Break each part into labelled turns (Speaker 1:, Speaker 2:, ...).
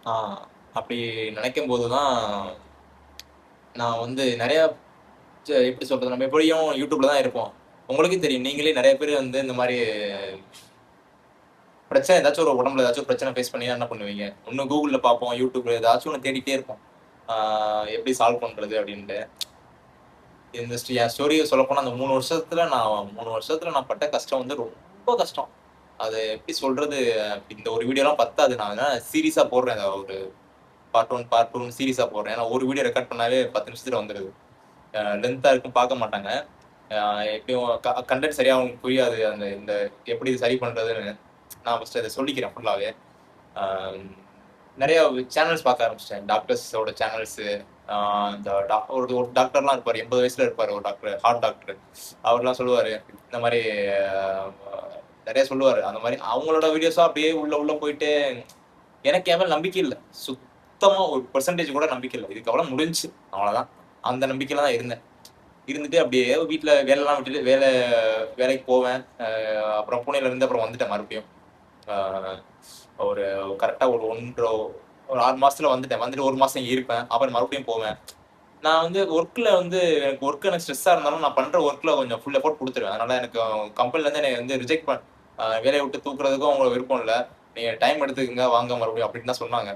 Speaker 1: ஆ அப்படி நினைக்கும்போது தான் நான் வந்து நெறைய எப்படி சொல்றது? நம்ம எப்படியும் YouTubeல தான் இருப்போம். உங்களுக்கும் தெரியும். நீங்களே நெறைய பேர் வந்து இந்த மாரி பிரச்சனை ஏதாச்சும் ஒரு உடம்புல ஏதாச்சும் பிரச்சனை ஃபேஸ் பண்ணீங்கன்னா என்ன பண்ணுவீங்க? ஒண்ணு Googleல பார்ப்போம், YouTubeல ஏதாச்சும் ஒண்ணு தேடிட்டே இருப்போம். ஆ எப்படி சால்வ் பண்றது அப்படின்ட்டு. இந்த என் ஸ்டோரிய சொல்லப்போனா அந்த 3 வருஷத்துல நான் பட்ட கஷ்டம் வந்து ரொம்ப கஷ்டம். அது எப்படி சொல்றது? இந்த ஒரு வீடியோலாம் பத்தாது. நான் வேணா சீரிஸா போடுறேன். ஒரு பார்ட் 1, பார்ட் 2ன்னு சீரிஸா போடுறேன். ஏன்னா ஒரு வீடியோ ரெக்கார்ட் பண்ணாலே 10 நிமிஷத்துல வந்துருது. லென்த்தா இருக்கும் பார்க்க மாட்டாங்க. அ எப்படியும் கன்டென்ட் சரியா அவங்களுக்கு புரியாது. இந்த எப்படி சரி பண்றதுன்னு. நான் ஃபர்ஸ்ட்டு அத சொல்லிக்கிறேன் ஃபுல்லாவே. அ நெறைய சேனல்ஸ் பார்க்க ஆரம்பிச்சுட்டேன். டாக்டர்ஸோட சேனல்ஸு. ஆ இந்த ஒரு ஒரு டாக்டர்லாம் இருப்பாரு. 80 வயசுல இருப்பாரு ஒரு டாக்டர். Heart doctor. அவர்லாம் சொல்லுவாரு. இந்த மாரி நெறைய சொல்லுவாரு. அந்த மாரி அவங்களோட வீடியோஸா அப்படியே உள்ள உள்ள போயிட்டு எனக்கு என் மேல நம்பிக்கை இல்ல. சுத்தமா ஒரு பெர்சன்டேஜ் கூட நம்பிக்கை இல்ல. இதுக்கப்புறம் முடிஞ்சுச்சு. அவ்வளதான். அந்த நம்பிக்கையில தான் இருந்தேன். இருந்துட்டு அப்படியே வீட்ல வேலைலாம் விட்டுட்டு வேலைக்கு போவேன். அப்புறம் புனேல இருந்து அப்புறம் வந்துட்டேன் மறுபடியும். ஆ ஒரு கரெக்ட்டா ஒரு 6 மாசத்துல வந்துட்டேன். வந்துட்டு 1 மாசம் இங்க இருப்பேன். அப்புறம் மறுபடியும் போவேன். நான் வந்து எனக்கு ஸ்ட்ரெஸ்ஸா இருந்தாலும் நான் பண்ற ஒர்க்ல கொஞ்சம் ஃபுல் எஃபோர்ட் குடுத்துருவேன். அதனால எனக்கு கம்பெனிலருந்து என்னைய வந்து ரிஜெக்ட் வேலைய விட்டு தூக்குறதுக்கும் அவங்களுக்கு விருப்பம் இல்ல. நீங்க டைம் எடுத்துக்கங்க வாங்க மறுபடியும் அப்படின்னு தான் சொன்னாங்க.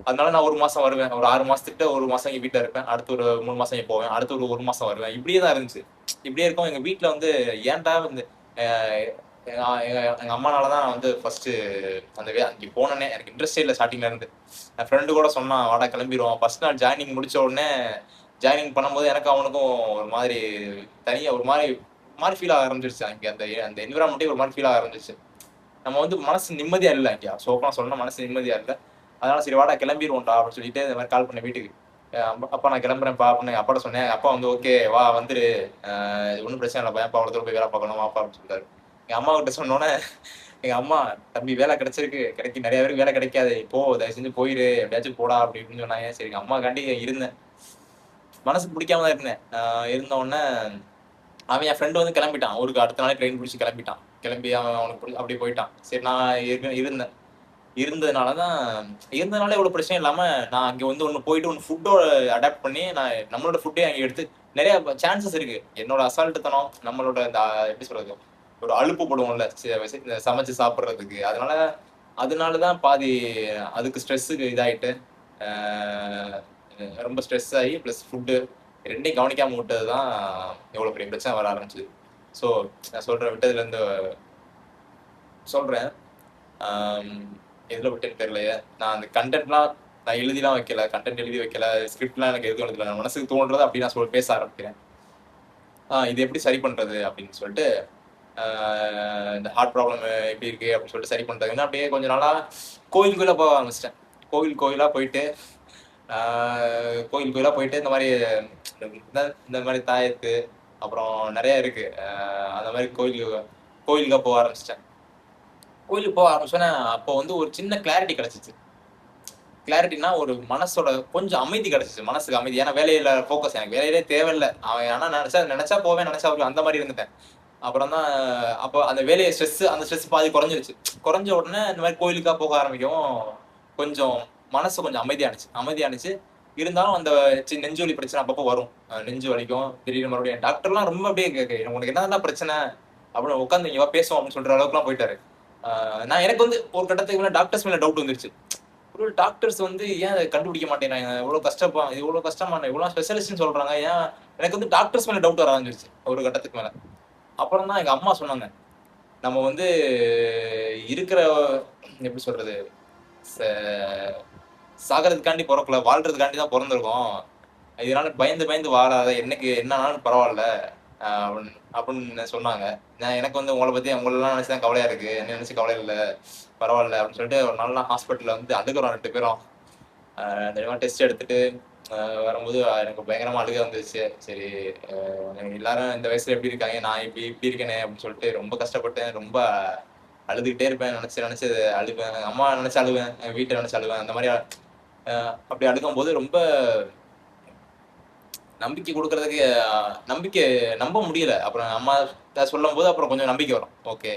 Speaker 1: அதனால நான் 1 மாசம் வருவேன். ஒரு 6 மாசத்துக்கிட்ட 1 மாசம் இங்க வீட்ல இருப்பேன். அடுத்து ஒரு 3 மாசம் இங்க போவேன். அடுத்து ஒரு 1 மாசம் வருவேன். இப்படியே தான் இருந்துச்சு. இப்படியே இருக்கும் எங்க வீட்ல வந்து ஏன்டா வந்து அ எங்க எங்க எங்க அம்மானால தான் நான் வந்து ஃபர்ஸ்ட்டு அங்க போனேனே. எனக்கு இன்ட்ரெஸ்ட்டே இல்ல ஸ்டார்ட்டிங்ல இருந்து. என் ஃப்ரெண்ட் கூட சொன்னான், "வாடா கிளம்பிருவோம்." ஃபர்ஸ்ட் நாள் ஜாயினிங் முடிச்ச உடனே ஜாயினிங் பண்ணும்போது எனக்கும் அவனுக்கும் ஒரு மாதிரி தனியா ஒரு மாரி ஃபீல் ஆக ஆரம்பிச்சுருச்சு. அங்க அந்த அந்த என்விரான்மென்ட்டே ஒரு மாரி ஃபீல் ஆக ஆரம்பிச்சுருச்சு. நம்ம வந்து மனசு நிம்மதியா இல்ல அங்க. ஓப்பனா சொல்லணும்னா மனசு நிம்மதியா இல்ல. அதனால சரி வாடா கிளம்பிருவோம்டா அப்படின்னு சொல்லிட்டு இந்த மாரி கால் பண்ணேன் வீட்டுக்கு. அப்பா நான் கிளம்புறேன்ப்பா அப்படின்னு எங்க அப்பாட்ட சொன்னேன். எங்க அப்பா வந்து ஓகே வா வந்துரு. ஒண்ணும் பிரச்சனை இல்லப்பா. ஏன்ப்பா அவ்வளோ தூரம் போய் வேலை பார்க்கணும் வாப்பா அப்படின்னு சொல்லிட்டாரு. எங்க அம்மாகிட்ட சொன்னோனே, எங்க அம்மா தம்பி வேலை கிடைச்சிருக்கு. நெறைய பேருக்கு வேலை கிடைக்காது. போ தயவு செஞ்சு போயிரு. எப்படியாச்சும் போடா அப்படி இப்படின்னு சொன்னாங்க. சரி எங்க அம்மாக்காண்டி இருந்தேன். மனசுக்கு பிடிக்காம தான் இருந்தேன். இருந்த உடனே அவன் என் ஃப்ரெண்ட் வந்து கிளம்பிட்டான். ஊருக்கு அடுத்த நாளே ட்ரெயின் புடிச்சு கிளம்பிட்டான். கிளம்பி அவன் அவனுக்கு அப்படியே போயிட்டான். சரி நான் இருந்தேன். இருந்ததுனால தான் இருந்ததுனால இவ்வளோ பிரச்சனை இல்லாம, நான் அங்க வந்து போயிட்டு ஃபுட்டோட அடாப்ட் பண்ணி, நான் நம்மளோட ஃபுட்டே அங்க எடுத்து நெறைய சான்ஸஸ் இருக்கு. என்னோட அசால்ட்டுத்தனம், நம்மளோட இந்த எப்படி சொல்றது? ஒரு அலுப்பு படுவோம்ல, இந்த சமைச்சு சாப்பிடுறதுக்கு. அதனால அதனால தான் பாதி அதுக்கு ஸ்ட்ரெஸ்ஸுக்கு இதாயிட்டு, ஆ ரொம்ப ஸ்ட்ரெஸ் ஆயி பிளஸ் ஃபுட்டு 2யும் கவனிக்காம விட்டது தான் இவ்வளோ பெரிய பிரச்சனை வர ஆரம்பிச்சது. ஸோ நான் சொல்றேன் விட்டதுலருந்து சொல்றேன். ஆம், எதுல விட்டேன்னு தெரியலையே. நான் அந்த கன்டென்ட்லாம் நான் எழுதிலாம் வைக்கல. கன்டென்ட் எழுதி வைக்கல. ஸ்கிரிப்ட்லாம் எனக்கு எதுவும் எழுதல. நான் மனசுக்கு தோன்றத அப்படி நான் பேச ஆரம்பிக்கிறேன். இது எப்படி சரி பண்றது? அப்படின்னு சொல்லிட்டு, ஆ இந்த ஹார்ட் ப்ராப்ளம் எப்படி இருக்கு? அப்படின்னு சொல்லிட்டு சரி பண்றதுன்னு அப்படியே கொஞ்ச நாளா கோயில் கோயிலா போக ஆரம்பிச்சுட்டேன். கோயில் கோயிலா போயிட்டு, ஆ கோயில் கோயிலா போயிட்டு இந்த மாரி இந்த மாரி தாயத்து, அப்புறம் நெறைய இருக்கு. அந்த மாரி கோயிலுக்கா போக ஆரம்பிச்சுட்டேன். கோயிலுக்கு போக ஆரம்பிச்சோனே, அப்போ வந்து ஒரு சின்ன கிளாரிட்டி கிடைச்சுச்சு. கிளாரிட்டின்னா ஒரு மனசோட கொஞ்சம் அமைதி கிடைச்சுச்சு. மனசுக்கு அமைதி. ஏன்னா வேலையில ஃபோக்கஸ் எனக்கு வேலையிலே தேவையில்ல. அவன் ஆனா நெனச்சா நெனச்சா போவேன், நெனச்சா வருவேன். அந்த மாரி இருந்துட்டேன். அப்புறம் தான் அப்போ அந்த வேலைய அந்த ஸ்ட்ரெஸ் பாதி குறைஞ்சிருச்சு. குறைஞ்ச உடனே இந்த மாரி கோயிலுக்கா போக ஆரம்பிக்கவும், கொஞ்சம் மனசு கொஞ்சம் அமைதியானுச்சு. அமைதியானுச்சு. இருந்தாலும் அந்த நெஞ்சு வலி பிரச்சனை அப்பப்போ வரும். நெஞ்சு வலிக்கும். திடீர்னு மறுபடியும் டாக்டர்லாம் ரொம்ப அப்படியே "உனக்கு என்னதான்டா பிரச்சனை?" அப்படின்னு உட்காந்து "இங்க வா பேசுவோம்" அப்படின்னு சொல்ற அளவுக்குலாம் போயிட்டாரு. நான் எனக்கு வந்து ஒரு கட்டத்துக்கு மேல டாக்டர்ஸ் மேல டவுட் வந்துருச்சு. ஒரு டாக்டர்ஸ் வந்து ஏன் அத கண்டுபிடிக்க மாட்டேங்கிறாங்க? இவ்ளோ கஷ்டமான இவ்ளோ ஸ்பெஷலிஸ்ட்ன்னு சொல்றாங்க. ஏன் எனக்கு வந்து டாக்டர்ஸ் மேல டவுட் வர ஆரம்பிச்சுருச்சு. ஒரு கட்டத்துக்கு மேல. அப்புறம் தான் எங்க அம்மா சொன்னாங்க. நம்ம வந்து இருக்கிற எப்படி சொல்றது? ச சாகறதுக்காண்டி பொறக்கல. வாழ்றதுக்காண்டி தான் பொறந்திருக்கோம். இதனால பயந்து பயந்து வாழாத. என்னைக்கு என்ன ஆனாலும் பரவால்ல. அப்படின்னு சொன்னாங்க. எனக்கு வந்து உங்களலாம் நெனச்சு தான் கவலையா இருக்கு. என்னைய நெனச்சு கவலை இல்ல. பரவால்ல அப்படின்னு சொல்லிட்டு ஒரு நாள் நான் ஹாஸ்பிட்டல்ல வந்து அழுகுறோம் 2 பேரும். அந்த டெஸ்ட் எடுத்துட்டு வரும்போது எனக்கு பயங்கரமா அழுகை வந்துருச்சு. சரி அ எல்லாரும் இந்த வயசுல எப்படி இருக்காங்க? நான் இப்படி இப்படி இருக்கேனே அப்படின்னு சொல்லிட்டு ரொம்ப கஷ்டப்பட்டேன். ரொம்ப அழுதுகிட்டே இருப்பேன். நெனச்சு நெனச்சு அழுவேன். அம்மாவ நெனச்சு அழுவேன். வீட்ட நெனச்சு அழுவேன். அந்த மாரி அப்படி அழுகும்போது ரொம்ப நம்பிக்கை குடுக்குறதுக்கு நம்பிக்கை நம்ப முடியல. அப்புறம் அம்மாட்ட சொல்லும்போது அப்புறம் கொஞ்சம் நம்பிக்கை வரும். ஓகே.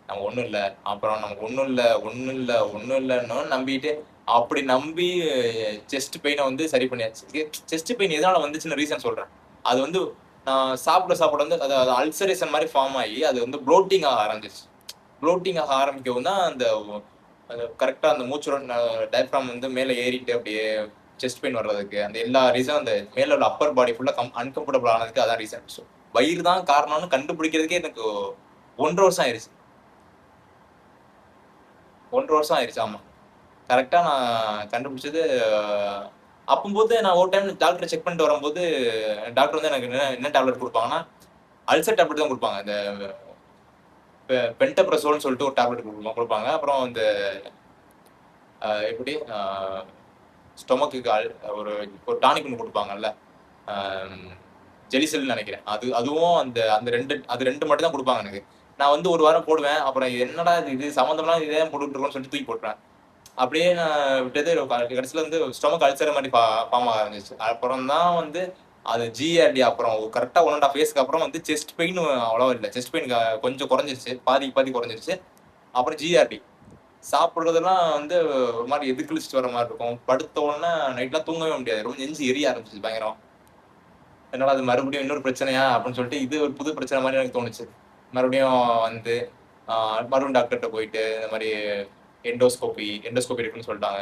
Speaker 1: நம்ம ஒண்ணும் இல்ல. அப்புறம் நமக்கு ஒண்ணும் இல்ல, ஒண்ணும் இல்ல, ஒண்ணும் இல்லன்னு நம்பிட்டு, அப்படி நம்பி செஸ்ட் பெயின வந்து சரி பண்ணியாச்சு. செஸ்ட் பெயின் எதனால வந்துச்சுன்னு ரீசன் சொல்றேன். அது வந்து நான் சாப்பிட வந்து அது அது அல்சரேஷன் மாரி ஃபார்ம் ஆகி, அது வந்து ப்ளோட்டிங் ஆக ஆரம்பிச்சுருச்சு. ப்ளோட்டிங் ஆக ஆரம்பிக்கவும் தான் அந்த கரெக்ட்டா அந்த மூச்சோட டயப்ராம் வந்து மேல ஏறிட்டு அப்படியே செஸ்ட் பெயின் வர்றதுக்கு, அந்த எல்லா ரீசனும் அந்த மேல உள்ள அப்பர் பாடி ஃபுல்லா அன்கம்ஃபர்டபுள் ஆனதுக்கு அதான் ரீசன். ஸோ வயிறு தான் காரணம்னு கண்டுபிடிக்கிறதுக்கே எனக்கு 1 1/2 வருஷம் ஆயிருச்சு. 1 1/2 வருஷம் ஆயிருச்சு. ஆமா. கரெக்ட்டா நான் கண்டுபிடிச்சது அப்பம்போது நான் ஒரு டைம் டாக்டர செக் பண்ணிட்டு வரும்போது, டாக்டர் வந்து எனக்கு என்ன டேப்லெட் குடுப்பாங்கன்னா, அல்சர் டேப்லெட் தான் குடுப்பாங்க. இந்த பென்டப்ரசோல்ன்னு சொல்லிட்டு ஒரு டேப்லெட் குடுப்பாங்க. அப்புறம் இந்த எப்படி ஸ்டொமக்குக்கு ஒரு ஒரு டானிக் ஒண்ணு குடுப்பாங்கல்ல. ஜெலிசில்ன்னு நெனைக்கிறேன். அதுவும் அந்த 2 மட்டும் தான் குடுப்பாங்க எனக்கு. நான் வந்து 1 வாரம் போடுவேன். அப்புறம் என்னடா இது சம்மந்தம் இல்லாம இத ஏன் போட்டுட்டு இருக்கோம்ன்னு சொல்லிட்டு தூக்கி போட்டுருவேன். அப்படியே நான் விட்டது கடைசில வந்து ஸ்டொமக் அல்சர் மாரி ஃபார்ம் ஆக ஆரம்பிச்சுச்சு. அப்புறம் தான் வந்து அது ஜிஆர்டி அப்புறம் கரெக்ட்டா 1 1/2 இயர்ஸ்க்கு அப்புறம் வந்து செஸ்ட் பெயின் அவ்வளவா இல்ல. செஸ்ட் பெயின் கொஞ்சம் குறைஞ்சிருச்சு. பாதிக்கு பாதி குறைஞ்சிருச்சு. அப்புறம் ஜிஆர்டி. சாப்பிடுறதெல்லாம் வந்து ஒரு மாரி எதுக்களிச்சுட்டு வர மாரி இருக்கும். படுத்த உடனே நைட்லாம் தூங்கவே முடியாது. ரொம்ப நெஞ்சு எரிய ஆரம்பிச்சுச்சு பயங்கரமா. என்னடா அது மறுபடியும் இன்னொரு பிரச்சனையா? அப்படின்னு சொல்லிட்டு இது ஒரு புது பிரச்சனை மாரி எனக்கு தோணுச்சு. மறுபடியும் வந்து ஆ மறுபடியும் டாக்டர்ட்ட போயிட்டு இந்த மாரி எண்டோஸ்கோபி இருக்குன்னு சொல்ட்டாங்க.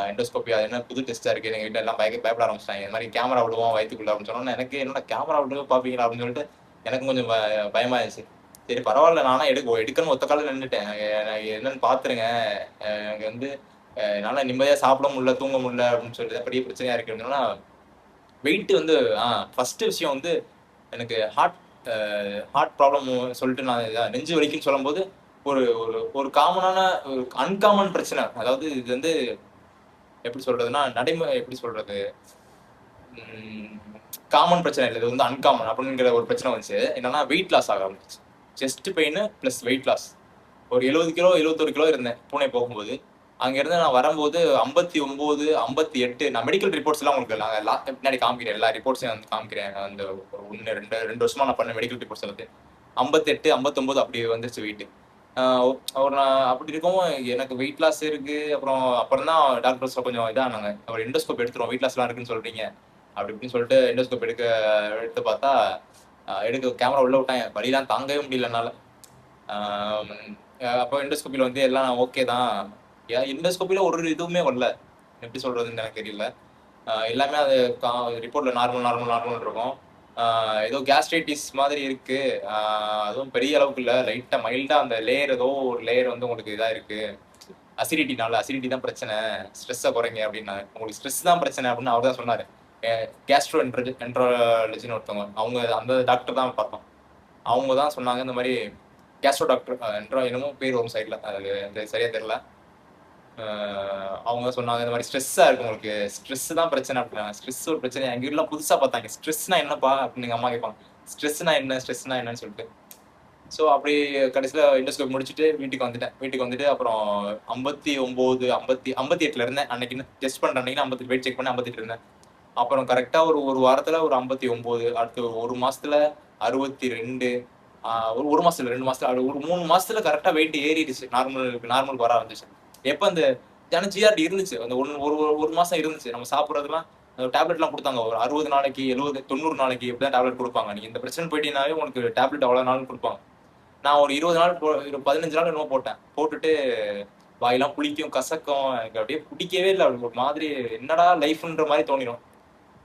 Speaker 1: எண்டோஸ்கோபி அது என்ன புது டெஸ்ட்டா இருக்கு. எங்க வீட்ல எல்லாம் பயப்பட ஆரம்பிச்சுட்டாங்க. இந்த மாரி கேமரா விடுவோம் வயித்துக்குள்ள அப்படின்னு சொன்னோனே, எனக்கு என்னடா கேமரா விட்டு பார்ப்பீங்களா? அப்படின்னு சொல்லிட்டு எனக்கும் கொஞ்சம் பயமாயிருச்சு. சரி பரவால்ல நானா எடுக்கணும்னு ஒத்த கால்ல நின்னுட்டேன். என்னன்னு பாத்துருங்க. எனக்கு வந்து என்னால நிம்மதியா சாப்பிட முடியல, தூங்க முடியல அப்படின்னு சொல்லிட்டு பெரிய பிரச்சனையா இருக்கு அப்படின்னோன, வெயிட் வந்து ஃபர்ஸ்ட் விஷயம் வந்து எனக்கு அ ஹார்ட் ப்ராப்ளம் சொல்லிட்டு நான் நெஞ்சு வலிக்குன்னு சொல்லும்போது, ஒரு ஒரு ஒரு காமனான ஒரு அன்காமன் பிரச்சனை. அதாவது இது வந்து எப்படி சொல்றதுன்னா, எப்படி சொல்றது? ம் காமன் பிரச்சனை இல்ல. இது வந்து அன்காமன் அப்படிங்கிற ஒரு பிரச்சனை வந்துச்சு. என்னன்னா வெயிட் லாஸ் ஆக ஆரம்பிச்சுச்சு. Chest pain plus weight loss. ஒரு 70 கிலோ, 71 கிலோ இருந்தேன் பூனே போகும்போது. அங்கருந்து நான் வரும்போது 59, 58 நான் மெடிக்கல் ரிப்போர்ட்ஸ் எல்லாம் உங்களுக்கு நான் பின்னாடி காமிக்கிறேன். எல்லா ரிப்போர்ட்ஸையும் வந்து காமிக்கிறேன். அந்த 1, 2 வருஷமா நான் பண்ண மெடிக்கல் ரிப்போர்ட்ஸ் எல்லாத்தையும். 58, 59 அப்படி வந்துருச்சு வெயிட். ஆ ஒரு நான் அப்படி இருக்கவும் எனக்கு வெயிட் லாஸ் இருக்கு. அப்புறம் தான் டாக்டர்ஸ்ல கொஞ்சம் இதானாங்க. ஒரு எண்டோஸ்கோப் எடுத்துருவோம். வெயிட் லாஸ்லாம் இருக்குன்னு சொல்றீங்க. அப்படி இப்படின்னு சொல்லிட்டு எண்டோஸ்கோப் எடுத்து பார்த்தா, எடுக்க கேமரா உள்ள விட்டாங்க. வலிலாம் தாங்கவே முடியல என்னால. ஆம், அப்போ எண்டோஸ்கோப்பில வந்து எல்லாம் ஓகே தான். எண்டோஸ்கோப்பில ஒரு இதுவுமே வரல. எப்படி சொல்றதுன்னு எனக்கு தெரியல. எல்லாமே அது ரிப்போர்ட்ல நார்மல் இருக்கும். ஆ ஏதோ கேஸ்ட்ரைட்டிஸ் மாதிரி இருக்கு. ஆ அதுவும் பெரிய அளவுக்கு இல்ல. மைல்டா அந்த ஏதோ ஒரு லேயர் வந்து உங்களுக்கு இதா இருக்கு. அசிடிட்டி தான் பிரச்சனை. ஸ்ட்ரெஸ்ஸ குறைங்க அப்டின்னாங்க. உங்களுக்கு ஸ்ட்ரெஸ் தான் பிரச்சனை அப்படின்னு அவர் தான் சொன்னாரு. எ கேஸ்ட்ரோ என்ட்ராலஜின்னு ஒருத்தவங்க. அவங்க அந்த டாக்டர் தான் பார்த்தோம். அவங்க தான் சொன்னாங்க இந்த மாரி கேஸ்ட்ரோ டாக்டர் என்னமோ பேர் வரும் சைட்ல. அது எனக்கு சரியா தெரியல. அ அவங்க தான் சொன்னாங்க இந்த மாரி ஸ்ட்ரெஸ்ஸா இருக்கு உங்களுக்கு. ஸ்ட்ரெஸ் தான் பிரச்சனை அப்டின்னாங்க. ஸ்ட்ரெஸ் ஒரு பிரச்சனையா? எங்க வீட்லாம் புதுசா பார்த்தாங்க. ஸ்ட்ரெஸ்னா என்னப்பா? அப்படின்னு எங்க அம்மா கேட்பாங்க. ஸ்ட்ரெஸ்னா என்னன்னு சொல்லிட்டு. ஸோ அப்படி கடைசியில எண்டோஸ்கோப் முடிச்சுட்டு வீட்டுக்கு வந்துட்டேன். வீட்டுக்கு வந்துட்டு அப்புறம் 59, 58ல இருந்தேன். அன்னைக்கு டெஸ்ட் பண்ற அன்னைக்கு 58 வெயிட் செக் பண்ணி 58 இருந்தேன். அப்புறம் கரெக்ட்டா ஒரு 1 வாரத்துல ஒரு 59 அடுத்து 1 மாசத்துல 62 ஒரு 1 மாசம் இல்ல 2 மாசத்துல ஒரு 3 மாசத்துல கரெக்ட்டா வெயிட் ஏறிடுச்சு. நார்மலுக்கு வர ஆரம்பிச்சுச்சு. எப்ப அந்த ஆனா ஜிஆர்டி இருந்துச்சு. அந்த ஒரு 1 மாசம் இருந்துச்சு. நம்ம சாப்பிடுறதெல்லாம் டேப்லெட்லாம் குடுத்தாங்க. ஒரு 60 நாளைக்கு, 70, 90 நாளைக்கு இப்படிதான் டேப்லெட் குடுப்பாங்க. நீங்க இந்த பிரச்சனை போயிட்டீங்கன்னாவே உங்களுக்கு டேப்லெட் அவ்வளவு நாள் குடுப்பாங்க. நான் ஒரு 20 நாள் 15 நாள் என்னமோ போட்டேன். போட்டுட்டு வாயெல்லாம் புளிக்கும், கசக்கும். எனக்கு அப்படியே பிடிக்கவே இல்ல. ஒரு மாதிரி என்னடா லைஃப்ன்ற மாரி தோணிரும்.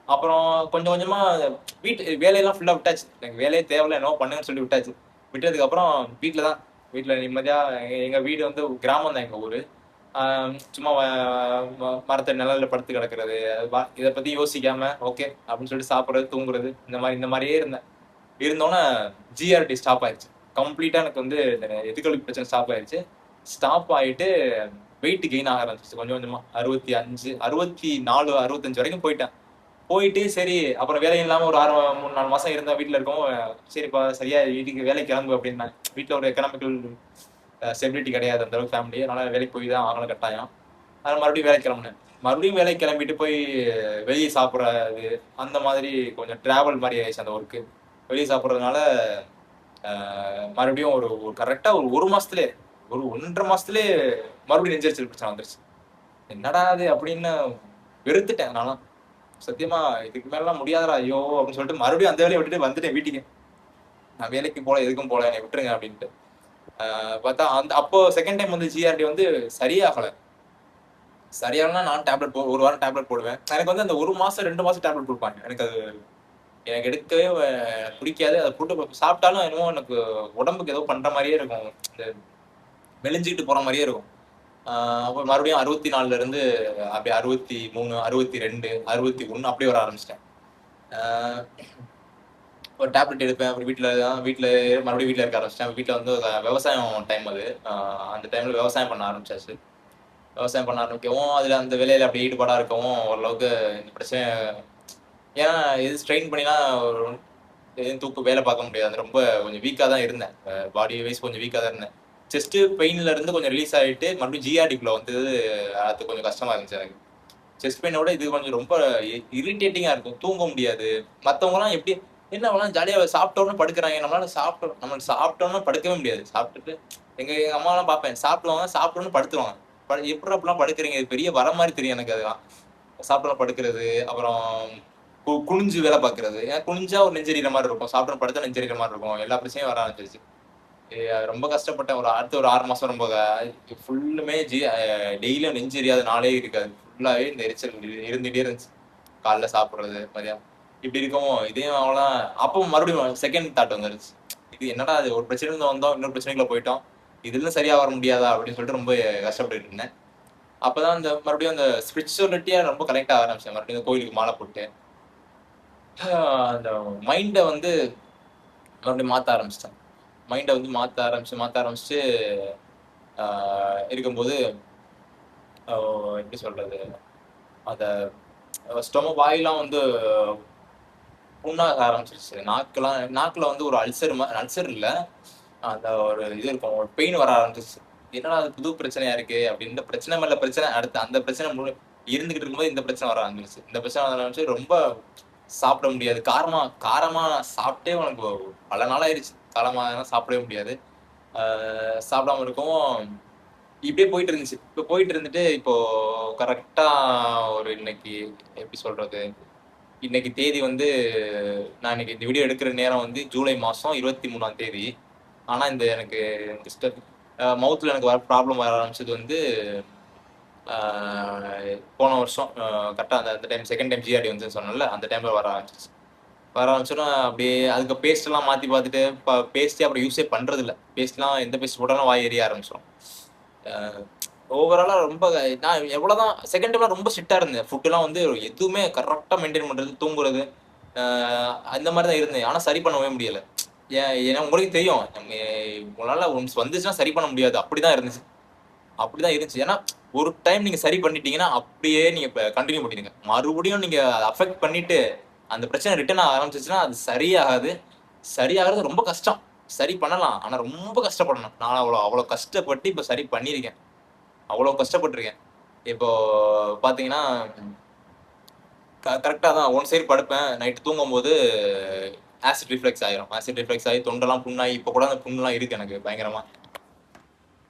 Speaker 1: அப்புறம் கொஞ்சம் கொஞ்சமா வீட்டு வேலையெல்லாம் ஃபுல்லா விட்டாச்சு. எனக்கு வேலையே தேவையில்ல. என்னமோ பண்ணுங்கன்னு சொல்லி விட்டாச்சு. விட்டதுக்கு அப்புறம் வீட்ல தான். வீட்ல நிம்மதியா எங்க வீடு வந்து கிராமம் தான் எங்க ஊரு. ஆ சும்மா மரத்து நிழல்ல படுத்து கிடக்கிறது. இத பத்தி யோசிக்காம ஓகே அப்படின்னு சொல்லிட்டு சாப்பிடுறது, தூங்குறது இந்த மாரியே இருந்தேன். இருந்தோனே ஜிஆர்டி ஸ்டாப் ஆயிருச்சு. கம்ப்ளீட்டா எனக்கு வந்து இந்த எதிர்கொலி பிரச்சனை ஸ்டாப் ஆயிருச்சு. ஸ்டாப் ஆயிட்டு வெயிட் கெயின் ஆக ஆரம்பிச்சுச்சு கொஞ்சம் கொஞ்சமா. 65, 64, 65 வரைக்கும் போயிட்டேன். போயிட்டு சரி அப்புறம் வேலை இல்லாம ஒரு 3, 4 மாசம் இருந்தேன் வீட்ல இருக்கவும், சரிப்பா சரியா வீட்டுக்கு வேலைக்கு கிளம்பு அப்படின்னாங்க. வீட்ல ஒரு எக்கனாமிக்கல் ஸ்டெபிலிட்டி கிடையாது அந்த அளவுக்கு ஃபேமிலி. அதனால வேலைக்கு போய் தான் ஆகணும் கட்டாயம். அதனால மறுபடியும் வேலைக்கு கிளம்புனேன். மறுபடியும் வேலைக்கு கிளம்பிட்டு போய் வெளிய சாப்பிடுறது, அந்த மாதிரி கொஞ்சம் டிராவல் மாரி ஆயிடுச்சு அந்த ஒர்க்கு. வெளிய சாப்பிடுறதுனால மறுபடியும் ஒரு கரெக்டா ஒரு மாசத்துலேயே, ஒரு 1.5 மாசத்துலேயே மறுபடியும் நெஞ்செரிச்சல் பிரச்சனை வந்துருச்சு. என்னடா அது அப்படின்னு வெறுத்துட்டேன் நான்லாம். சத்தியமா இதுக்கு மேலலாம் முடியாதுடா ஐயோ! அப்படின்னு சொல்லிட்டு மறுபடியும் அந்த வேலைய விட்டுட்டு வந்துட்டேன் வீட்டுக்கு. நான் வேலைக்கு போல, எதுக்கும் போல, என்னை விட்டுருங்க அப்படின்ட்டு. பார்த்தா அப்போ செகண்ட் டைம் வந்து ஜிஆர்டி வந்து சரியாகல. சரியாகலன்னா நானும் டேப்லெட் ஒரு வாரம் டேப்லெட் போடுவேன். எனக்கு வந்து அந்த 1 மாசம் 2 மாசம் டேப்லெட் குடுப்பாங்க. எனக்கு எடுக்கவே பிடிக்காது. அத போட்டு சாப்பிட்டாலும் என்னமோ எனக்கு உடம்புக்கு ஏதோ பண்ற மாரியே இருக்கும். இந்த மெலிஞ்சுக்கிட்டு போற மாரியே இருக்கும். அப்புறம் மறுபடியும் 64ல இருந்து அப்படியே 63, 62, 61 அப்படியே வர ஆரம்பிச்சுட்டேன். ஆ ஒரு டேப்லெட் எடுப்பேன். அப்புறம் வீட்ல மறுபடியும் வீட்ல இருக்க ஆரம்பிச்சுட்டேன். வீட்ல வந்து விவசாயம் டைம் அது. அந்த டைம்ல விவசாயம் பண்ண ஆரம்பிச்சாச்சு. விவசாயம் பண்ண ஆரம்பிக்கவும், அதுல அந்த வேலையில அப்படியே ஈடுபாடா இருக்கவும், ஓரளவுக்கு இந்த பிரச்சனை ஏன்னா இது ஸ்ட்ரெயின் பண்ணிலாம் எதுவும் வேலை பார்க்க முடியாது. ரொம்ப கொஞ்சம் வீக்கா தான் இருந்தேன். பாடி வைஸ் கொஞ்சம் வீக்கா தான் இருந்தேன். செஸ்ட் பெயின்ல இருந்து கொஞ்சம் ரிலீஸ் ஆயிட்டு மறுபடியும் ஜிஆர்டிக்குள்ள வந்தது அது கொஞ்சம் கஷ்டமா இருந்துச்சு எனக்கு. செஸ்ட் பெயினோட இது கொஞ்சம் ரொம்ப இரிட்டேட்டிங்கா இருக்கும். தூங்க முடியாது. மத்தவங்கலாம் எப்படி என்ன அவங்கலாம் ஜாலியா சாப்பிட்டோன்னு படுக்குறாங்க. நம்மளுக்கு சாப்பிட்டோன்னு படுக்கவே முடியாது. சாப்பிட்டுட்டு எங்க அம்மாலாம் பார்ப்பேன். சாப்பிடுவாங்க, சாப்பிட்டோன்னு படுத்துருவாங்க. எப்புட்றா இப்படிலாம் படுக்குறீங்க? இது பெரிய வரம் மாரி தெரியும் எனக்கு அதெல்லாம். சாப்பிட்டோன்னு படுக்கிறது, அப்புறம் குனிஞ்சு வேலை பார்க்கிறது. ஏன்னா குனிஞ்சா ஒரு நெஞ்செரியிற மாரி இருக்கும். சாப்பிட்டோன்னு படுத்தா நெஞ்செரியிற மாரி இருக்கும். எல்லா பிரச்சனையும் வர ஆரம்பிச்சிருச்சு. ரொம்ப கஷ்டப்பட்டேன். அடுத்த ஒரு 6 மாசம் ரொம்ப ஃபுல்லுமே டெய்லியும் நெஞ்சு எரியாத நாளே இருக்காது. ஃபுல்லாவே இந்த எரிச்சல் இருந்துட்டே இருந்துச்சு. காலைல சாப்பிடுறது, மதியானம். இப்படி இருக்கவும் இதையும் அவ்வளோதான். அப்போ மறுபடியும் செகண்ட் தாட் வந்துருச்சு. இது என்னடா இது ஒரு பிரச்சனையில வந்தோம், இன்னொரு பிரச்சனைக்குள்ள போயிட்டோம். இதுல சரியா வர முடியாதா அப்படின்னு சொல்லிட்டு ரொம்ப கஷ்டப்பட்டுட்டு இருந்தேன். அப்பதான் மறுபடியும் அந்த ஸ்பிரிச்சுவலிட்டியா ரொம்ப கனெக்ட் ஆக ஆரம்பிச்சேன். மறுபடியும் இந்த கோயிலுக்கு மாலை போட்டு. அந்த மைண்ட வந்து மறுபடியும் மாத்த ஆரம்பிச்சிட்டேன். மைண்ட வந்து மாத்த ஆரம்பிச்சு இருக்கும்போது எப்படி சொல்றது? அந்த வாயெல்லாம் வந்து புண்ணாக ஆரம்பிச்சிருச்சு. நாக்குல வந்து ஒரு அல்சர் இல்ல. அந்த ஒரு இது இருக்கும். ஒரு பெயின் வர ஆரம்பிச்சிருச்சு. என்னடா அது புது பிரச்சனையா இருக்கே! அப்படின்னு இந்த பிரச்சனை மேல பிரச்சனை அடுத்து அந்த பிரச்சனை இருந்துகிட்டு இருக்கும்போது இந்த பிரச்சனை வர ஆரம்பிச்சிருச்சு. இந்த பிரச்சனை வர ஆரம்பிச்சு ரொம்ப சாப்பிட முடியாது. காரமா நான் சாப்பிட்டே உனக்கு பல நாள் ஆயிருச்சு. காரமா சாப்பிடவே முடியாது. சாப்பிடாம இருக்கவும் இப்படியே போயிட்டு இருந்துச்சு. இப்ப போயிட்டு இருந்துட்டு இப்போ கரெக்ட்டா ஒரு இன்னைக்கு எப்படி சொல்றது? இன்னைக்கு தேதி வந்து நான் இன்னைக்கு இந்த வீடியோ எடுக்கிற நேரம் வந்து ஜூலை மாசம் 23ஆம் தேதி. ஆனா எனக்கு மவுத்ல எனக்கு ப்ராப்ளம் வர ஆரம்பிச்சது வந்து ஆ போன வருஷம் கரெக்ட்டா அந்த டைம் செகண்ட் டைம் ஜிஆர்டி வந்துச்சுன்னு சொன்னேன்ல, அந்த டைம்ல வர ஆரம்பிச்சுச்சு. வர ஆரம்பிச்சோன்னா அப்படியே அதுக்கு பேஸ்ட்லாம் மாத்தி பார்த்துட்டு பேஸ்ட்டே அப்புறம் யூஸே பண்றதில்ல. பேஸ்ட்லாம் எந்த பேஸ்ட் போட்டாலும் வாய் எரிய ஆரம்பிச்சுரும். அ ஓவராலா ரொம்ப நான் எவ்வளோதான் செகண்ட் டைம்லாம் ரொம்ப ஸ்ட்ரிக்ட்டா இருந்தேன். ஃபுட்லாம் வந்து எதுவுமே கரெக்ட்டா மெயின்டெயின் பண்றது, தூங்குறது அந்த மாரி தான் இருந்தேன். ஆனா சரி பண்ணவே முடியல. ஏன்னா உங்களுக்கு தெரியும். உங்களால ஒன்ஸ் வந்துச்சுன்னா சரி பண்ண முடியாது. அப்படிதான் இருந்துச்சு. ஏன்னா ஒரு டைம் நீங்க சரி பண்ணிட்டீங்கன்னா, அப்படியே நீங்க கன்டின்யூ பண்ணிடுங்க. மறுபடியும் நீங்க அஃபெக்ட் பண்ணிட்டு அந்த பிரச்சனை ரிட்டர்ன் ஆக ஆரம்பிச்சுச்சுன்னா, அது சரியாகாது. சரியாகுறது ரொம்ப கஷ்டம். சரி பண்ணலாம். ஆனா ரொம்ப கஷ்டப்படணும். நான் அவ்வளோ கஷ்டப்பட்டு இப்ப சரி பண்ணியிருக்கேன். அவ்வளோ கஷ்டப்பட்டுருக்கேன். இப்போ பார்த்தீங்கன்னா, கரெக்ட்டா தான் ஒன் சைடு படுப்பேன். நைட் தூங்கும்போது ஆசிட் ரிஃப்ளெக்ஸ் ஆயிரும். ஆசிட் ரிஃப்ளெக்ஸ் ஆகி தொண்டெல்லாம் புண்ணாகி இப்ப கூட அந்த புண்ணுலாம் இருக்கு எனக்கு பயங்கரமா.